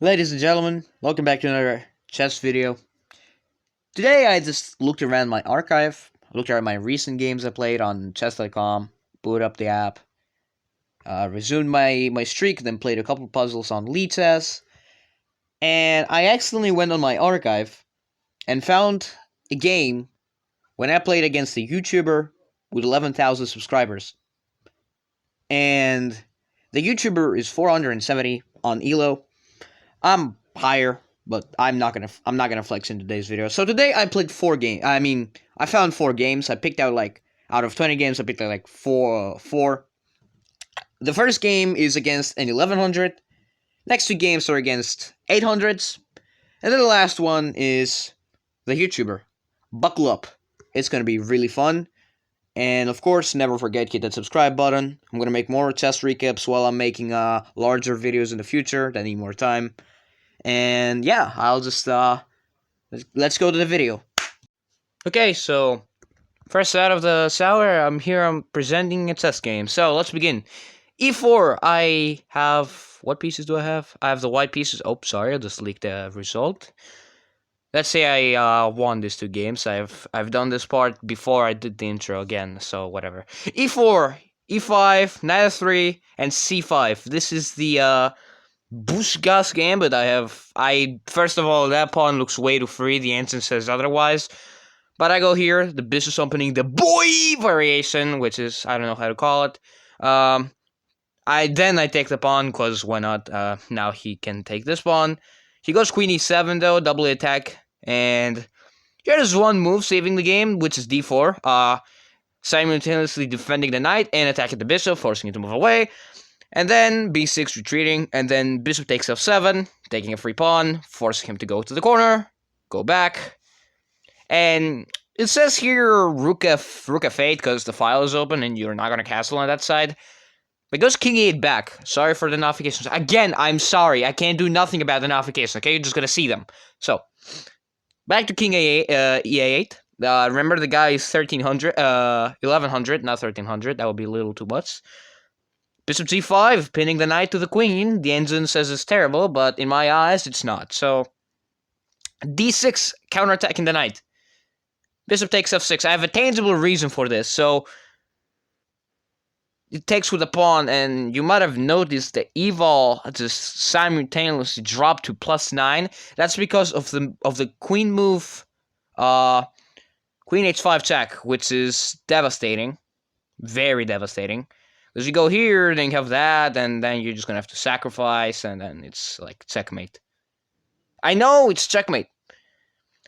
Ladies and gentlemen, welcome back to another chess video. Today I just looked around my archive, looked at my recent games I played on chess.com, booted up the app, resumed my streak, then played a couple puzzles on Lead Chess, and I accidentally went on my archive and found a game when I played against a YouTuber with 11,000 subscribers. And the YouTuber is 470 on Elo. I'm higher, but I'm not gonna flex in today's video. So today I played I found 4 games. I picked out out of 20 games, I picked out four. The first game is against an 1100. Next 2 games are against 800s, and then the last one is the YouTuber. Buckle up, it's gonna be really fun. And of course, never forget hit that subscribe button. I'm gonna make more chess recaps while I'm making larger videos in the future that need more time. And yeah, I'll just let's go to the video. Okay, so first out of the sour, I'm presenting a chess game. So let's begin. E4. I have what pieces do I have? I have the white pieces. Oh, sorry, I just leaked the result. Let's say I won these 2 games. I've done this part before I did the intro again, so whatever. E4, E5, Knight f3, and C5. This is the Bushgas game, but first of all, that pawn looks way too free. The answer says otherwise. But I go here, the bishop's opening the boy variation, which is, I don't know how to call it. I take the pawn, because why not? Now he can take this pawn. He goes queen e7, though, double attack. And here's one move saving the game, which is d4. Simultaneously defending the knight and attacking the bishop, forcing it to move away. And then b6 retreating, and then bishop takes f7, taking a free pawn, forcing him to go to the corner, go back. And it says here rook f8 because the file is open and you're not going to castle on that side. But it goes king e8 back. Sorry for the notifications. Again, I'm sorry. I can't do nothing about the notifications, okay? You're just going to see them. So, back to king e8. Remember the guy is 1100, not 1300. That would be a little too much. Bishop g5, pinning the knight to the queen. The engine says it's terrible, but in my eyes, it's not. So, d6, counterattacking the knight. Bishop takes f6. I have a tangible reason for this. So, it takes with the pawn, and you might have noticed the eval just simultaneously dropped to +9. That's because of the queen move, queen h5 check, which is devastating, very devastating. Because you go here, then you have that, and then you're just gonna have to sacrifice, and then it's like checkmate. I know it's checkmate.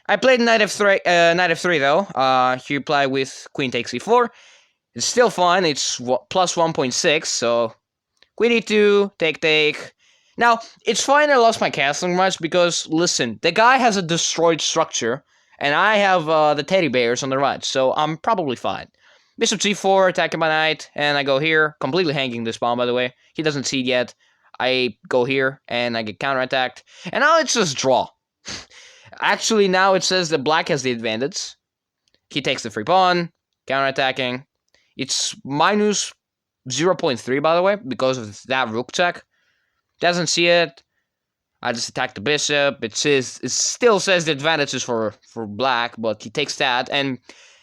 I played knight f3 though. He replied with queen takes e4. It's still fine. It's plus 1.6, so queen e2, take. Now, it's fine I lost my castling match because, listen, the guy has a destroyed structure, and I have the teddy bears on the right, so I'm probably fine. Bishop g4, attacking my knight, and I go here, completely hanging this pawn, by the way. He doesn't see it yet. I go here, and I get counterattacked, and now it's just draw. Actually, now it says that black has the advantage. He takes the free pawn, counterattacking. It's minus 0.3, by the way, because of that rook check. Doesn't see it. I just attack the bishop. It still says the advantage is for black, but he takes that. And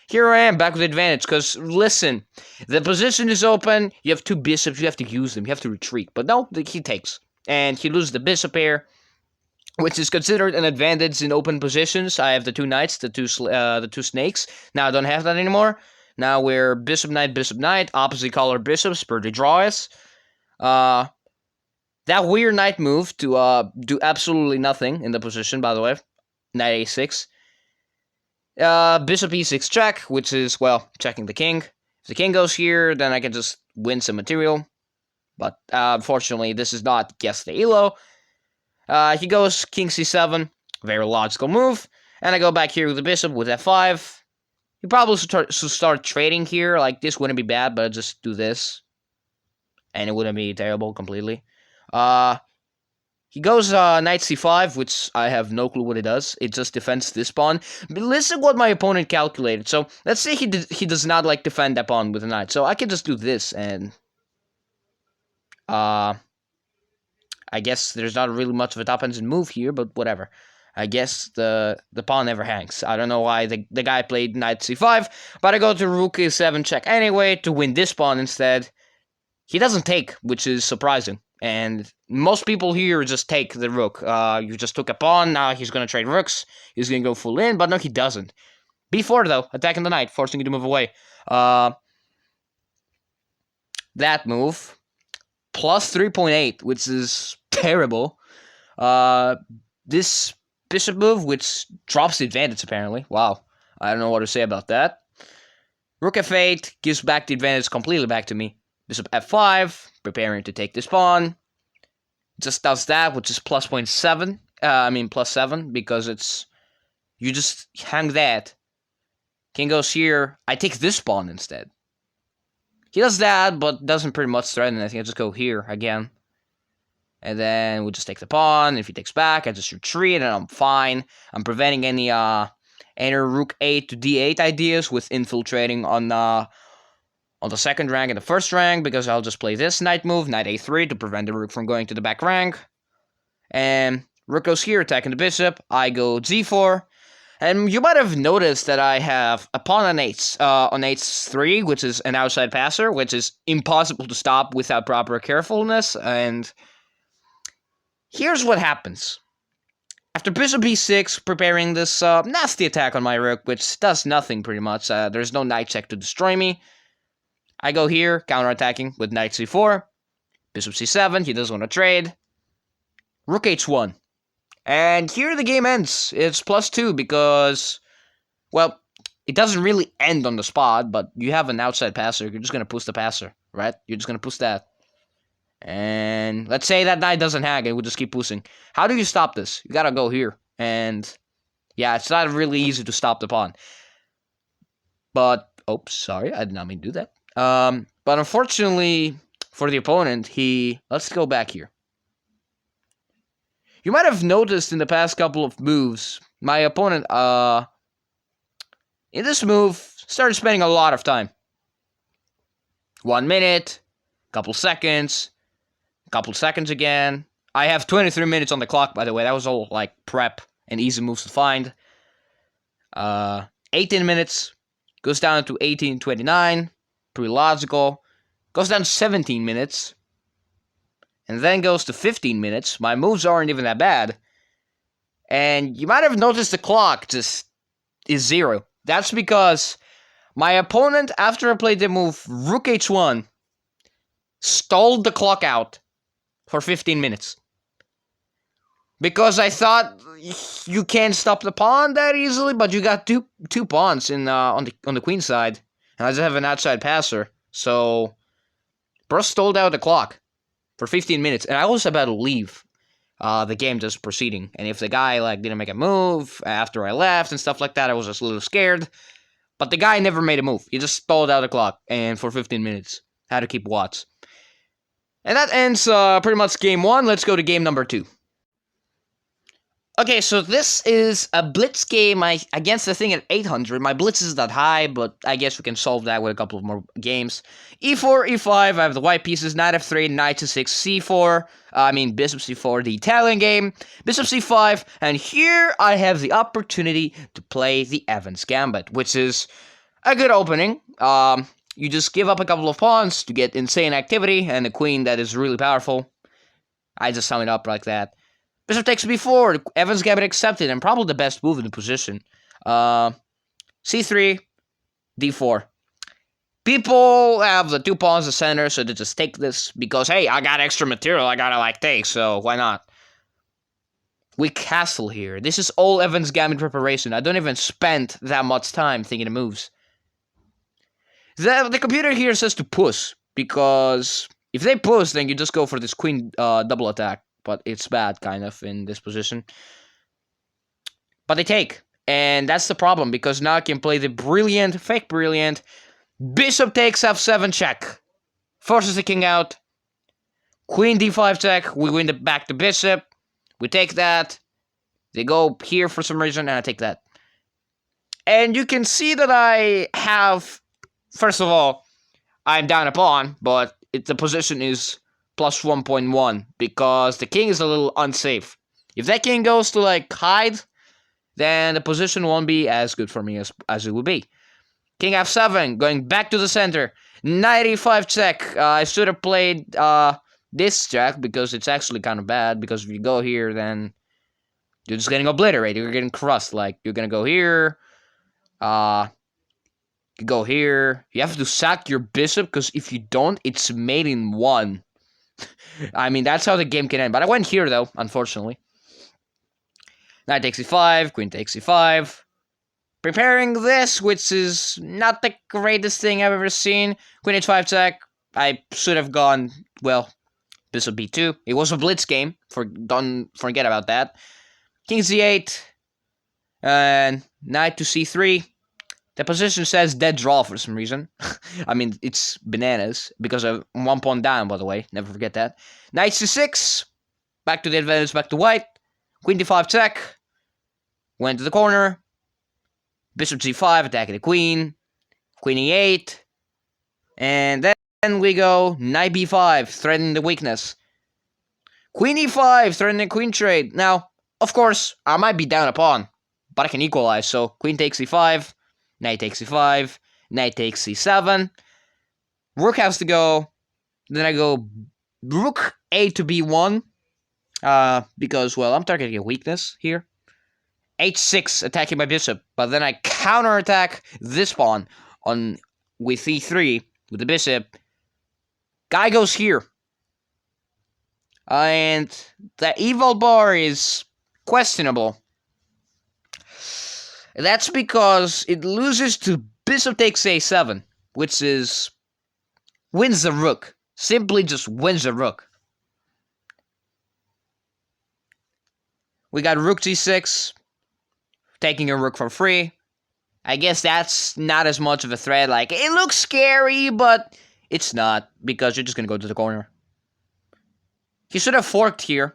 here I am, back with advantage. Because, listen, the position is open. You have 2 bishops. You have to use them. You have to retreat. But no, he takes. And he loses the bishop here, which is considered an advantage in open positions. I have the 2 knights, the two snakes. Now I don't have that anymore. Now we're bishop, knight, opposite color bishops per the draw is. That weird knight move to do absolutely nothing in the position, by the way. Knight a6. Bishop e6 check, which is, well, checking the king. If the king goes here, then I can just win some material. But unfortunately, this is not guess the elo. He goes king c7, very logical move. And I go back here with the bishop with f5. You probably should start trading here. Like, this wouldn't be bad, but I'd just do this. And it wouldn't be terrible completely. He goes knight c5, which I have no clue what it does. It just defends this pawn. But listen what my opponent calculated. So, let's say he does not like defend that pawn with a knight. So, I can just do this, and I I guess there's not really much of a top-engine move here, but whatever. I guess the pawn never hangs. I don't know why the guy played knight c5, but I go to rook e7 check anyway to win this pawn instead. He doesn't take, which is surprising. And most people here just take the rook. You just took a pawn, now he's going to trade rooks. He's going to go full in, but no, he doesn't. b4 though, attacking the knight, forcing you to move away. That move, plus 3.8, which is terrible. This bishop move, which drops the advantage apparently. Wow, I don't know what to say about that. Rook f8 gives back the advantage completely back to me. Bishop f5, preparing to take this pawn. Just does that, which is plus 0.7. Plus 7, because it's... You just hang that. King goes here. I take this pawn instead. He does that, but doesn't pretty much threaten anything. I just go here again. And then we'll just take the pawn. If he takes back, I just retreat, and I'm fine. I'm preventing any rook 8 to d8 ideas with infiltrating on the second rank and the first rank, because I'll just play this knight move, knight a3, to prevent the rook from going to the back rank. And rook goes here, attacking the bishop. I go g4. And you might have noticed that I have a pawn on h3, which is an outside passer, which is impossible to stop without proper carefulness. And here's what happens. After bishop b6, preparing this nasty attack on my rook, which does nothing pretty much. There's no knight check to destroy me. I go here, counterattacking with knight c4. Bishop c7, he doesn't want to trade. Rook h1. And here the game ends. It's +2 because, well, it doesn't really end on the spot, but you have an outside passer. You're just going to push the passer, right? You're just going to push that. And let's say that knight doesn't hang and we'll just keep pushing. How do you stop this? You got to go here. And, yeah, it's not really easy to stop the pawn. But, oops, sorry, I did not mean to do that. But unfortunately for the opponent, let's go back here. You might have noticed in the past couple of moves, my opponent, in this move, started spending a lot of time. 1 minute, couple seconds again. I have 23 minutes on the clock, by the way. That was all, like, prep and easy moves to find. 18 minutes, goes down to 18:29, pretty logical. Goes down to 17 minutes. And then goes to 15 minutes. My moves aren't even that bad. And you might have noticed the clock just is 0. That's because my opponent, after I played the move Rook H1, stalled the clock out for 15 minutes. Because I thought you can't stop the pawn that easily, but you got two pawns on the queen side. And I just have an outside passer. So, bro stalled out the clock for 15 minutes, and I was about to leave the game just proceeding. And if the guy didn't make a move after I left and stuff like that, I was just a little scared. But the guy never made a move. He just stalled out the clock, and for 15 minutes, had to keep watch. And that ends pretty much game 1. Let's go to game number 2. Okay, so this is a blitz game against the thing at 800. My blitz is that high, but I guess we can solve that with a couple of more games. E4, E5, I have the white pieces, knight F3, knight to 6, C4, bishop C4, the Italian game, bishop C5, and here I have the opportunity to play the Evans Gambit, which is a good opening. You just give up a couple of pawns to get insane activity, and a queen that is really powerful. I just sum it up like that. Bishop takes b4, Evans Gambit accepted, and probably the best move in the position. C3, d4. People have the 2 pawns in the center, so they just take this, because, hey, I got extra material I gotta, take, so why not? We castle here. This is all Evans Gambit preparation. I don't even spend that much time thinking of moves. The computer here says to push, because if they push, then you just go for this queen double attack. But it's bad, kind of, in this position. But they take. And that's the problem, because now I can play the fake brilliant, bishop takes f7 check. Forces the king out. Queen d5 check. We win back the bishop. We take that. They go here for some reason, and I take that. And you can see that I have... First of all, I'm down a pawn, but the position is plus 1.1 because the king is a little unsafe. If that king goes to like hide, then the position won't be as good for me as it would be. King f7, going back to the center. 95 check. I should have played this check because it's actually kind of bad. Because if you go here, then you're just getting obliterated. You're getting crushed. Like, you're gonna go here. You go here. You have to sack your bishop because if you don't, it's mate in 1. I mean, that's how the game can end. But I went here, though, unfortunately. Knight takes e5, queen takes e5. Preparing this, which is not the greatest thing I've ever seen. Queen h5 check. I should have gone, well, bishop b2. It was a blitz game. Don't forget about that. King c8. And knight to c3. The position says dead draw for some reason. I mean, it's bananas. Because of 1 pawn down, by the way. Never forget that. Knight c6. Back to the advantage, back to white. Queen d5 check. Went to the corner. Bishop g5, attacking the queen. Queen e8. And then we go knight b5, threatening the weakness. Queen e5, threatening the queen trade. Now, of course, I might be down a pawn, but I can equalize. So, queen takes e5, knight takes e5, knight takes c7. Rook has to go. Then I go rook a to b1. Because, well, I'm targeting a weakness here. h6, attacking my bishop, but then I counterattack this pawn with e3 with the bishop. Guy goes here, and the eval bar is questionable. That's because it loses to bishop takes a7, which is wins the rook. Simply just wins the rook. We got rook g6. Taking a rook for free. I guess that's not as much of a threat. Like, it looks scary, but it's not. Because you're just going to go to the corner. He should have forked here.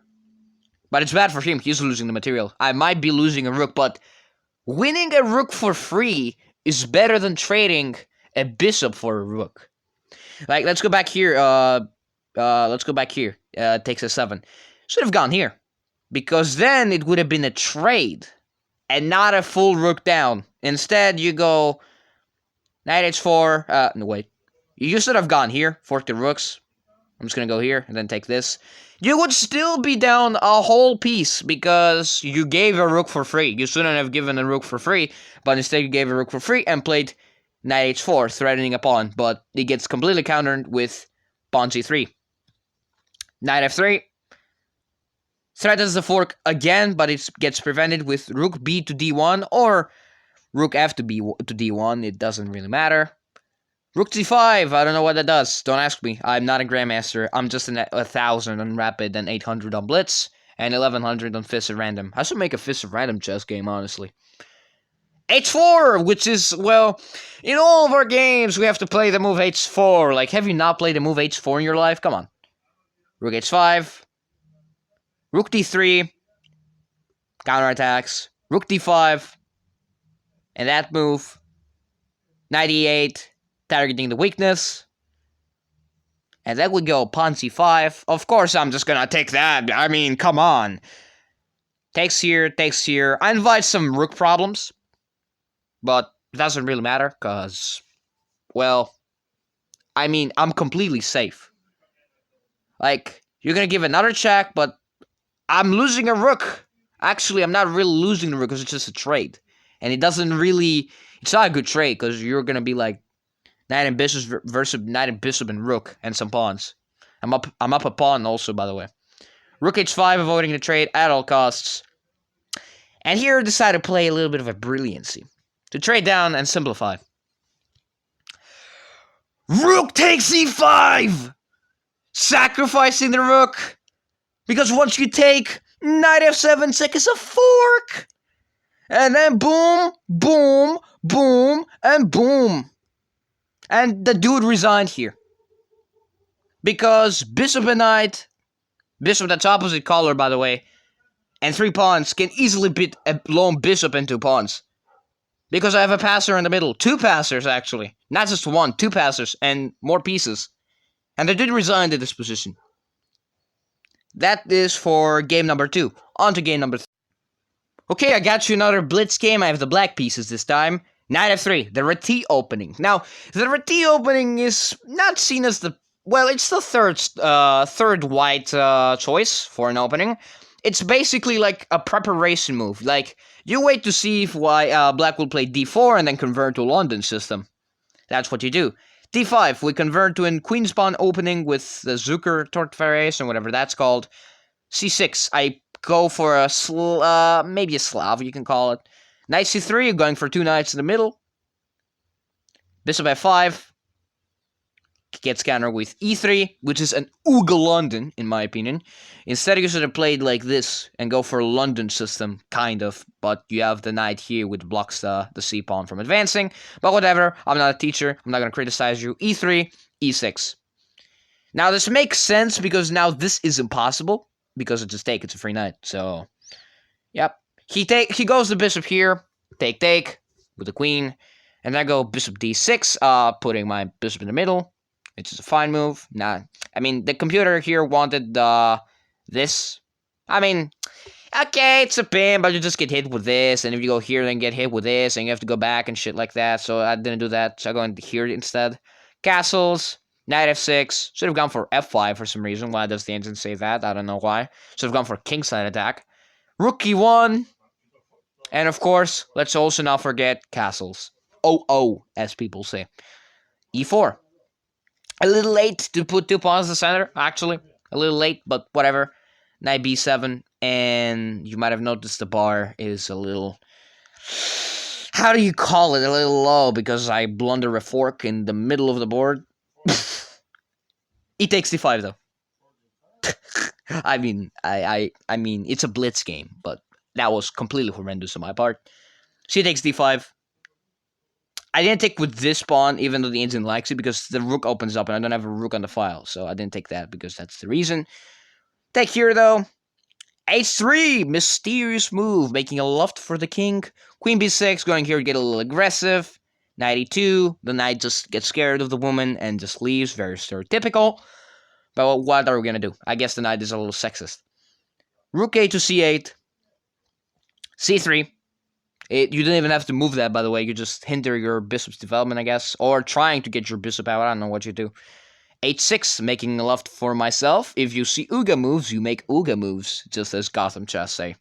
But it's bad for him. He's losing the material. I might be losing a rook, but winning a rook for free is better than trading a bishop for a rook. Like, let's go back here. Let's go back here. Takes a 7. Should have gone here. Because then it would have been a trade. And not a full rook down. Instead, you go knight h4. No, wait. You should have gone here. Fork the rooks. I'm just going to go here and then take this. You would still be down a whole piece because you gave a rook for free. You shouldn't have given a rook for free, but instead you gave a rook for free and played knight h4, threatening a pawn. But it gets completely countered with pawn g3. Knight f3. Threatens the fork again, but it gets prevented with rook b to d1 or rook f to d1. It doesn't really matter. Rook c5. I don't know what that does. Don't ask me. I'm not a grandmaster. I'm just 1,000 on rapid and 800 on blitz and 1,100 on fist at random. I should make a fist at random chess game, honestly. h4, which is, well, in all of our games we have to play the move h4. Like, have you not played the move h4 in your life? Come on. Rook h5. Rook d3, counterattacks, rook d5, and that move, knight e8, targeting the weakness, and then we go pawn c5. Of course I'm just gonna take that, I mean, come on. Takes here, I invite some rook problems, but it doesn't really matter, because, well, I mean, I'm completely safe. Like, you're gonna give another check, but I'm losing a rook. Actually, I'm not really losing the rook because it's just a trade. And it doesn't really... It's not a good trade because you're going to be like knight and bishop versus knight and bishop and rook and some pawns. I'm up a pawn also, by the way. Rook h5, avoiding the trade at all costs. And here I decided to play a little bit of a brilliancy. To trade down and simplify. Rook takes e5! Sacrificing the rook! Because once you take knight f7 check is a fork. And then boom, boom, boom, and boom. And the dude resigned here. Because bishop and knight, bishop that's opposite color by the way, and 3 pawns can easily beat a lone bishop and 2 pawns. Because I have a passer in the middle. 2 passers actually. Not just 1, 2 passers and more pieces. And the dude resigned at this position. that is for game number 2. On to game number 3. Okay, I got you another blitz game. I have the black pieces this time. Knight f3, the Reti opening. Now, the Reti opening is not seen as the... Well, it's the third white choice for an opening. It's basically like a preparation move. Like, you wait to see if black will play d4 and then convert to London system. That's what you do. d5, we convert to a queen spawn opening with the Zucker Tort variation, whatever that's called. c6, I go for a maybe a Slav, you can call it. Knight c3, you're going for 2 knights in the middle. Bishop f5 gets countered with e3, which is an Ooga London, in my opinion. Instead, you should have played like this and go for a London system, kind of. But you have the knight here, which blocks the c-pawn from advancing. But whatever, I'm not a teacher. I'm not going to criticize you. e3, e6. Now, this makes sense because now this is impossible. Because it's just take, it's a free knight. So, yep. He goes the bishop here. Take, with the queen. And I go bishop d6, putting my bishop in the middle. Which is a fine move. Nah, I mean, the computer here wanted this. I mean, okay, it's a pin, but you just get hit with this. And if you go here, then get hit with this. And you have to go back and shit like that. So I didn't do that. So I go in here instead. Castles. Knight f6. Should have gone for f5 for some reason. Why does the engine say that? I don't know why. Should have gone for kingside attack. Rook e1. And of course, let's also not forget castles. Oh, as people say. e4. A little late to put 2 pawns in the center, actually. A little late, but whatever. Knight b7. And you might have noticed the bar is a little... How do you call it? A little low, because I blunder a fork in the middle of the board. He takes d5 though. I mean, I mean, it's a blitz game, but that was completely horrendous on my part. She takes d5. I didn't take with this pawn, even though the engine likes it, because the rook opens up and I don't have a rook on the file, so I didn't take that because that's the reason. Take here though. h3, mysterious move, making a loft for the king. Queen b6, going here to get a little aggressive. Knight e2, the knight just gets scared of the woman and just leaves, very stereotypical. But what are we gonna do? I guess the knight is a little sexist. Rook a to c8. c3. You didn't even have to move that, by the way. You just hinder your bishop's development, I guess. Or trying to get your bishop out. I don't know what you do. h6, making a loft for myself. If you see Ooga moves, you make Ooga moves. Just as Gotham chess say.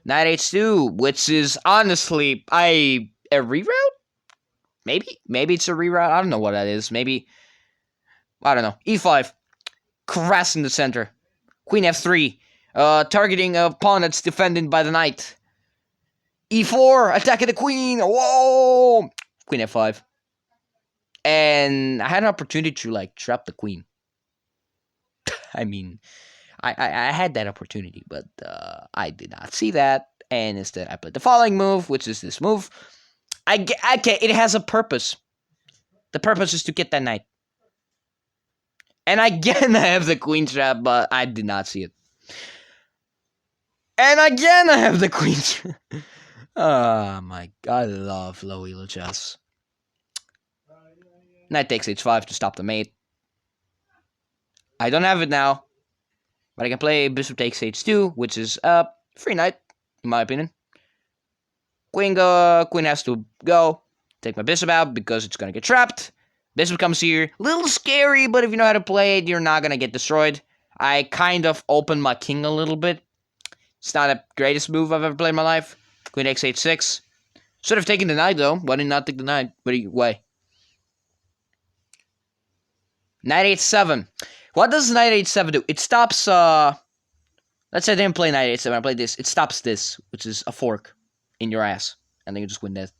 Knight h2, which is honestly a reroute? Maybe it's a reroute. I don't know what that is. Maybe, I don't know. e5. Crass in the center. Queen f3. Targeting a pawn that's defended by the knight. e4. Attacking the queen. Whoa. Queen f5. And I had an opportunity to, like, trap the queen. I mean, I had that opportunity, but I did not see that. And instead, I played the following move, which is this move. Okay, it has a purpose. The purpose is to get that knight. And again, I have the queen trap, but I did not see it. And again, I have the queen trap. Oh my god, I love low elo chess. Knight takes h5 to stop the mate. I don't have it now. But I can play bishop takes h2, which is a free knight, in my opinion. Queen has to go. Take my bishop out because it's going to get trapped. Bishop comes here. Little scary, but if you know how to play it, you're not going to get destroyed. I kind of opened my king a little bit. It's not the greatest move I've ever played in my life. Queen takes h6. Should have taken the knight, though. Why did not take the knight? But why? Knight h7. What does knight h7 do? It stops, let's say I didn't play knight h7, I played this. It stops this, which is a fork in your ass. And then you just win that.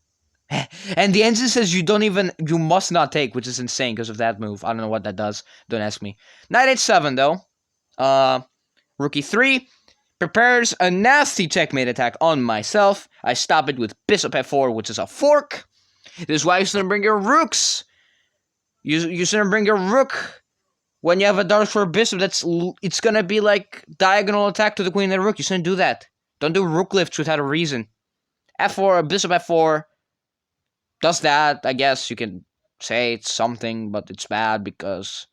And the engine says you must not take, which is insane because of that move. I don't know what that does. Don't ask me. Knight h7, though. Rook e3. Prepares a nasty checkmate attack on myself. I stop it with bishop f4, which is a fork. This is why you shouldn't bring your rooks. You shouldn't bring your rook. When you have a dark sword bishop, it's gonna be like diagonal attack to the queen and the rook. You shouldn't do that. Don't do rook lifts without a reason. f4, bishop f4. Does that, I guess you can say it's something, but it's bad because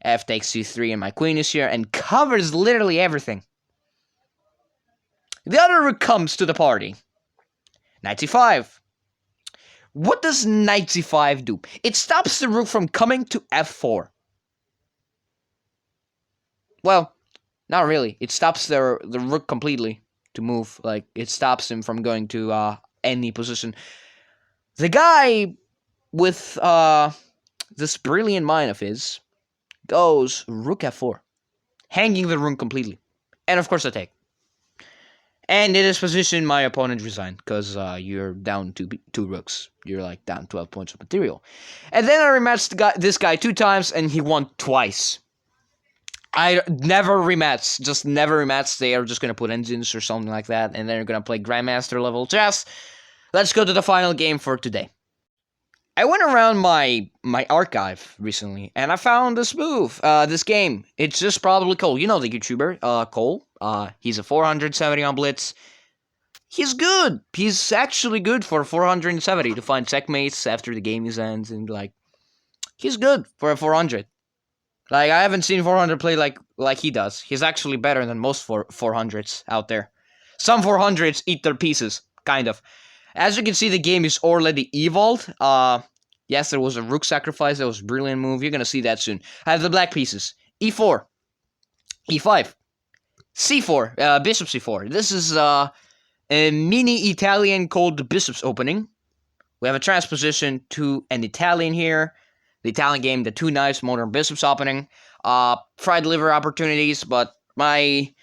F takes c3, and my queen is here, and covers literally everything. The other rook comes to the party. Knight c5. What does knight c5 do? It stops the rook from coming to f4. Well, not really. It stops the rook completely to move. Like, it stops him from going to any position. The guy with this brilliant mind of his goes rook f4, hanging the rook completely. And of course I take. And in this position, my opponent resigned, because you're down two rooks. You're like down 12 points of material. And then I rematched this guy 2 times, and he won twice. I never rematch, just never rematch. They are just going to put engines or something like that, and then they're going to play Grandmaster level chess. Let's go to the final game for today. I went around my archive recently, and I found this move, this game. It's just probably Cole. You know the YouTuber, Cole. He's a 470 on Blitz. He's good. He's actually good for 470 to find checkmates after the game is ends, and like, he's good for a 400. Like, I haven't seen 400 play like he does. He's actually better than most 400s out there. Some 400s eat their pieces, kind of. As you can see, the game is already evolved. Yes, there was a rook sacrifice. That was a brilliant move. You're going to see that soon. I have the black pieces. E4. E5. C4. Bishop C4. This is a mini Italian called Bishop's Opening. We have a transposition to an Italian here. The Italian game, the 2 knights, modern Bishop's Opening. Fried liver opportunities, but my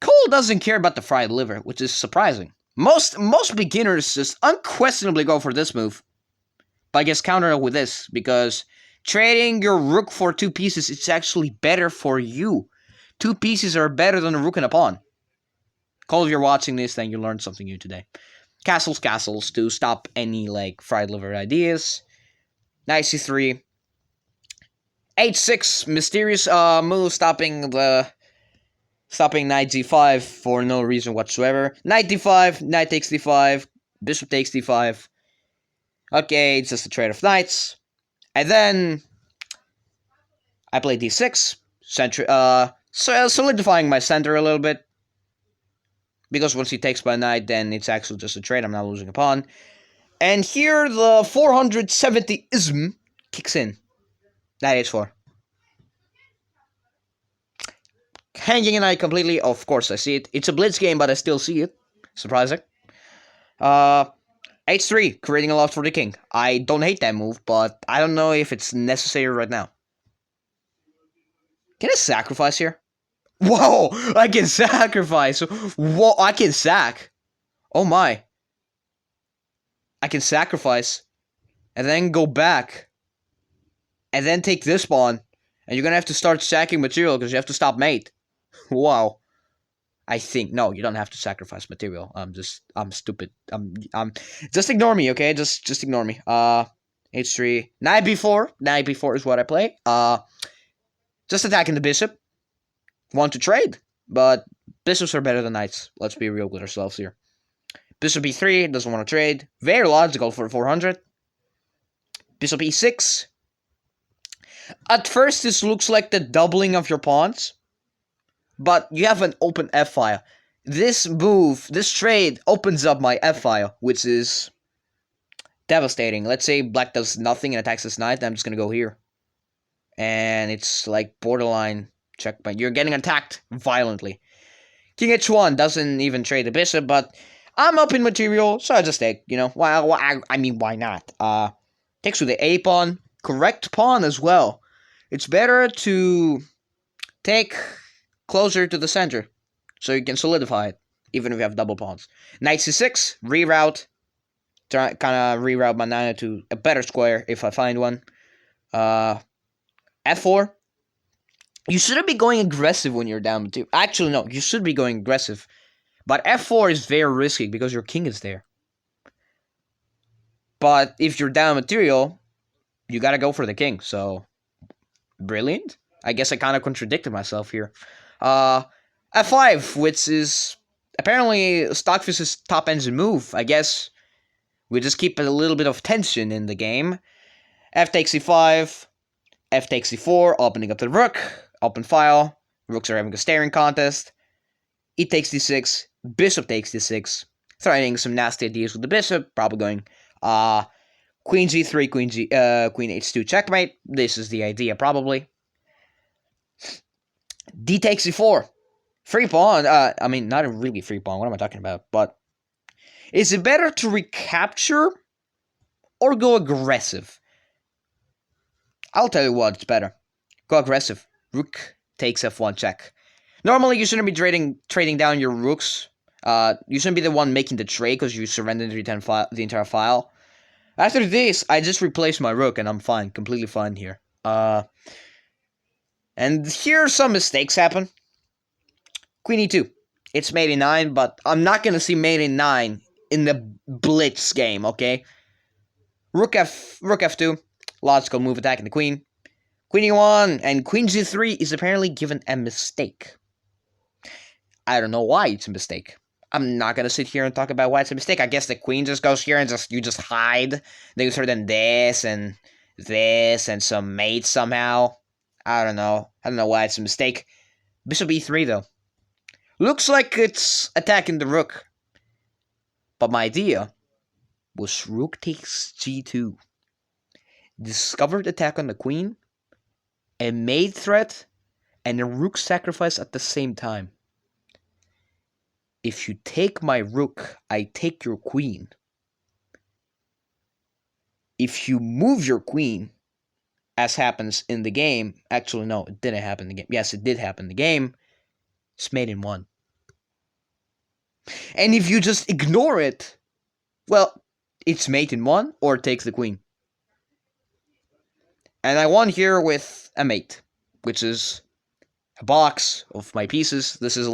Cole doesn't care about the fried liver, which is surprising. Most beginners just unquestionably go for this move. But I guess counter it with this, because trading your rook for 2 pieces is actually better for you. 2 pieces are better than a rook and a pawn. Cole, if you're watching this, then you learned something new today. Castles to stop any like fried liver ideas. Knight c3. h6, mysterious move, stopping knight g5 for no reason whatsoever. Knight d5, knight takes d5, bishop takes d5. Okay, it's just a trade of knights. And then I play d6, solidifying my center a little bit. Because once he takes my knight, then it's actually just a trade. I'm not losing a pawn. And here the 470-ism kicks in. Knight h4. Hanging a knight completely. Of course, I see it. It's a blitz game, but I still see it. Surprising. H3, creating a lot for the king. I don't hate that move, but I don't know if it's necessary right now. Can I sacrifice here? Whoa! I can sacrifice! Whoa, I can sack! Oh my. I can sacrifice. And then go back. And then take this pawn. And you're gonna have to start sacking material because you have to stop mate. Wow. I think no, you don't have to sacrifice material. I'm stupid. Just ignore me, okay? Just ignore me. H3. Knight b4. Knight b4 is what I play. Just attacking the bishop. Want to trade, but bishops are better than knights. Let's be real with ourselves here. Bishop e3 doesn't want to trade. Very logical for 400. Bishop e6. At first, this looks like the doubling of your pawns. But you have an open f-file. This move, this trade, opens up my f-file, which is devastating. Let's say black does nothing and attacks this knight, then I'm just going to go here. And it's like borderline checkmate. You're getting attacked violently. King h1 doesn't even trade the bishop, but I'm up in material, so I just take, you know. I mean, why not? Takes with the a pawn. Correct pawn as well. It's better to take closer to the center, so you can solidify it, even if you have double pawns. Knight c6, reroute. Kind of reroute my knight to a better square if I find one. F4. You shouldn't be going aggressive when you're down material. Actually, no, you should be going aggressive. But F4 is very risky because your king is there. But if you're down material, you gotta go for the king. So, brilliant. I guess I kind of contradicted myself here. F5, which is apparently Stockfish's top engine move. I guess we just keep a little bit of tension in the game. F takes e5. F takes c4, opening up the rook, open file, rooks are having a staring contest. E takes d6, bishop takes d6, threatening some nasty ideas with the bishop, probably going queen g3, queen h2 checkmate. This is the idea probably. D takes c4. Free pawn, I mean, not a really free pawn, what am I talking about? But is it better to recapture or go aggressive? I'll tell you what, it's better. Go aggressive. Rook takes f1 check. Normally, you shouldn't be trading down your rooks. You shouldn't be the one making the trade because you surrendered the entire file. After this, I just replaced my rook and I'm fine, completely fine here. And here some mistakes happen. Queen e2. It's mate e9, but I'm not gonna see mate e9 in the blitz game, okay? Rook f2. Logical move attacking the queen. Queen e1 and queen g3 is apparently given a mistake. I don't know why it's a mistake. I'm not gonna sit here and talk about why it's a mistake. I guess the queen just goes here and you just hide. Then you throw in this and some mates somehow. I don't know. I don't know why it's a mistake. Bishop e3 though. Looks like it's attacking the rook. But my idea was rook takes g2. Discovered attack on the queen, a mate threat, and a rook sacrifice at the same time. If you take my rook, I take your queen. If you move your queen, as happens in the game, actually no, it didn't happen in the game. Yes, it did happen in the game. It's mate in 1. And if you just ignore it, well, it's mate in 1 or it takes the queen. And I won here with a mate, which is a box of my pieces. This is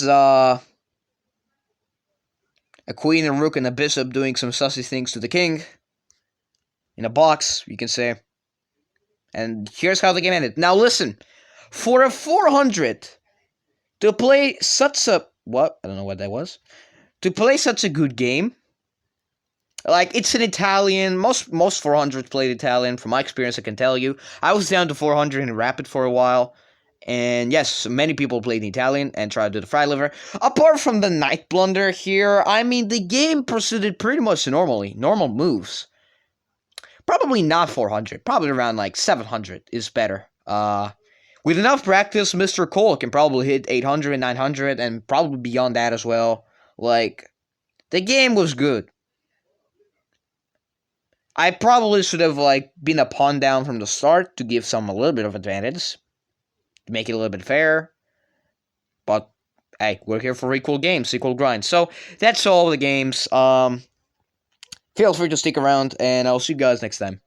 a queen and rook and a bishop doing some sussy things to the king. In a box, you can say. And here's how the game ended. Now listen, for a 400, to play such a... What? I don't know what that was. To play such a good game, like, it's an Italian. Most 400s played Italian. From my experience, I can tell you. I was down to 400 in Rapid for a while. And yes, many people played Italian and tried to do the fry liver. Apart from the knight blunder here, I mean, the game proceeded pretty much normally. Normal moves. Probably not 400. Probably around, like, 700 is better. With enough practice, Mr. Cole can probably hit 800, 900, and probably beyond that as well. Like, the game was good. I probably should have, like, been a pawn down from the start to give some a little bit of advantage. To make it a little bit fair. But, hey, we're here for equal games, equal grind. So, that's all the games. Feel free to stick around, and I'll see you guys next time.